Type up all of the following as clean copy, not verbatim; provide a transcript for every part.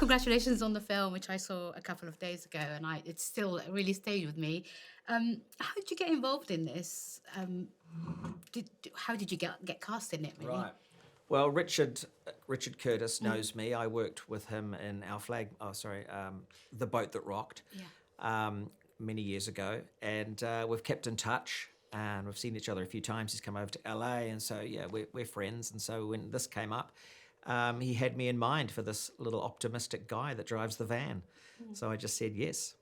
congratulations on the film, which I saw a couple of days ago, and it still really stayed with me. How did you get involved in this? How did you get cast in it, really? Right. Well, Richard Curtis knows me. I worked with him in The Boat That Rocked, many years ago, and we've kept in touch. And we've seen each other a few times. He's come over to LA, and so we're friends. And so when this came up, he had me in mind for this little optimistic guy that drives the van. So I just said yes.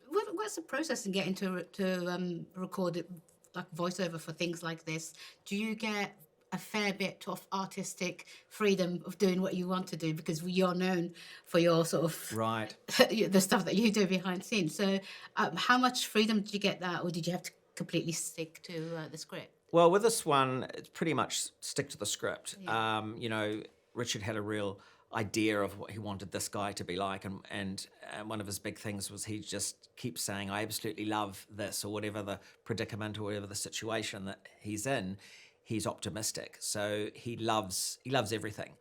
What's the process in getting to record it, like voiceover for things like this? Do you get a fair bit of artistic freedom of doing what you want to do, because you're known for your sort of the stuff that you do behind the scenes? So how much freedom did you get that, or did you have to completely stick to the script? Well, with this one, it's pretty much stick to the script. Richard had a real idea of what he wanted this guy to be like, and one of his big things was he just keeps saying, I absolutely love this, or whatever the predicament or whatever the situation that he's in, he's optimistic. So he loves everything,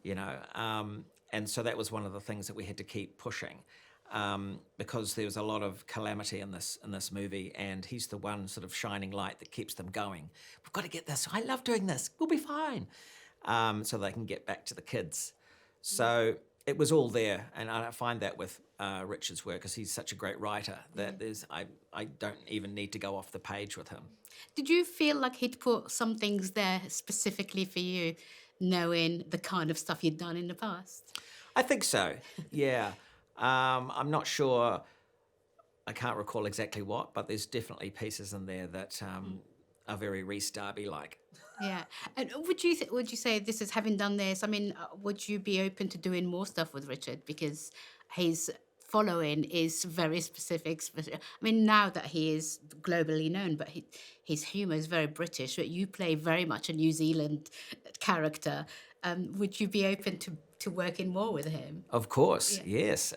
and so that was one of the things that we had to keep pushing. Because there was a lot of calamity in this movie, and he's the one sort of shining light that keeps them going. We've got to get this. I love doing this. We'll be fine. So they can get back to the kids. So it was all there, and I find that with Richard's work, because he's such a great writer, that I don't even need to go off the page with him. Did you feel like he'd put some things there specifically for you, knowing the kind of stuff you'd done in the past? I think so, yeah. I'm not sure, I can't recall exactly what, but there's definitely pieces in there that are very Rhys Darby-like. Yeah. And would you say this is, having done this, I mean, would you be open to doing more stuff with Richard? Because his following is very specific. I mean, now that he is globally known, but his humour is very British, but you play very much a New Zealand character. Would you be open to working more with him? Of course, yes,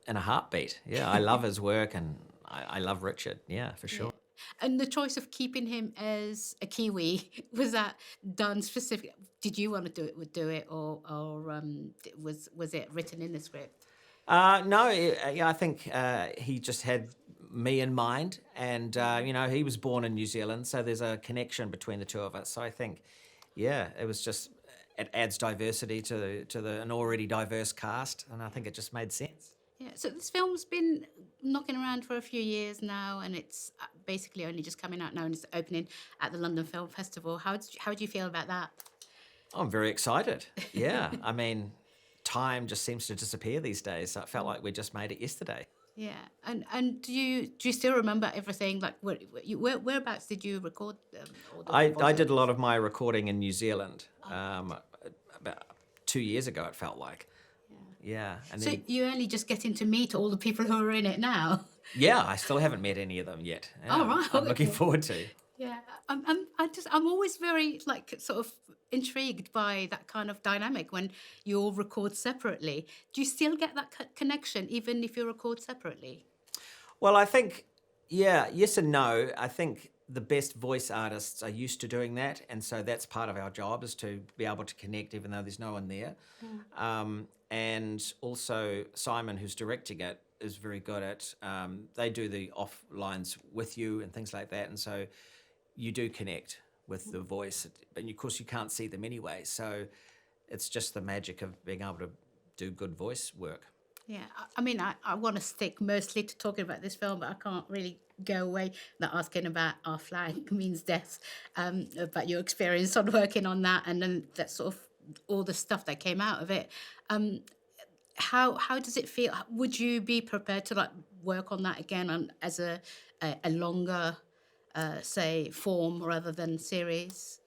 in a heartbeat. Yeah, I love his work, and I love Richard, yeah, for sure. Yeah. And the choice of keeping him as a Kiwi, was that done specifically? Did you want to do it, or was it written in the script? No, I think he just had me in mind, and he was born in New Zealand, so there's a connection between the two of us. So I think, it was just, it adds diversity to an already diverse cast, and I think it just made sense. Yeah, so this film's been knocking around for a few years now, and it's basically only just coming out now, and it's opening at the London Film Festival. How do you feel about that? I'm very excited. Yeah, I mean, time just seems to disappear these days. So it felt like we just made it yesterday. Yeah, and do you still remember everything? Like, whereabouts did you record them? I did a lot of my recording in New Zealand about 2 years ago, it felt like. Yeah. And so you only just getting to meet all the people who are in it now? Yeah, I still haven't met any of them yet. Yeah, oh, right. I'm looking forward to. Yeah, I'm always very sort of intrigued by that kind of dynamic when you all record separately. Do you still get that connection even if you record separately? Well, I think, yes and no. I think the best voice artists are used to doing that, and so that's part of our job, is to be able to connect even though there's no one there. And also Simon, who's directing it, is very good at, they do the off lines with you and things like that, and so you do connect with the voice, but of course you can't see them anyway, so it's just the magic of being able to do good voice work. Yeah, I mean, I want to stick mostly to talking about this film, but I can't really go away without asking about Our Flag Means Death, about your experience on working on that, and then that sort of all the stuff that came out of it. How does it feel? Would you be prepared to work on that again as a longer, say, form rather than series?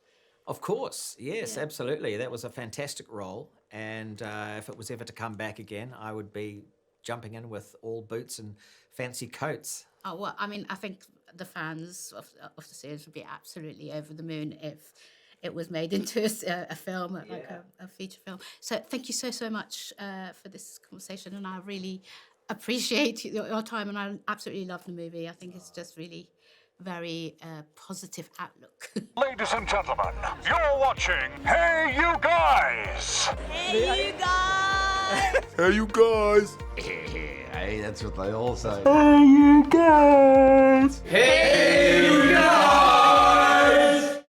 Of course, yes, absolutely. That was a fantastic role, and if it was ever to come back again, I would be jumping in with all boots and fancy coats. Oh, well, I mean, I think the fans of the series would be absolutely over the moon if it was made into a film, a feature film. So thank you so much for this conversation, and I really appreciate your time, and I absolutely love the movie. I think it's just really very positive outlook. Ladies and gentlemen, you're watching Hey You Guys! Hey You Guys! Hey, you guys. Hey, that's what they all say. Hey, you guys. Hey,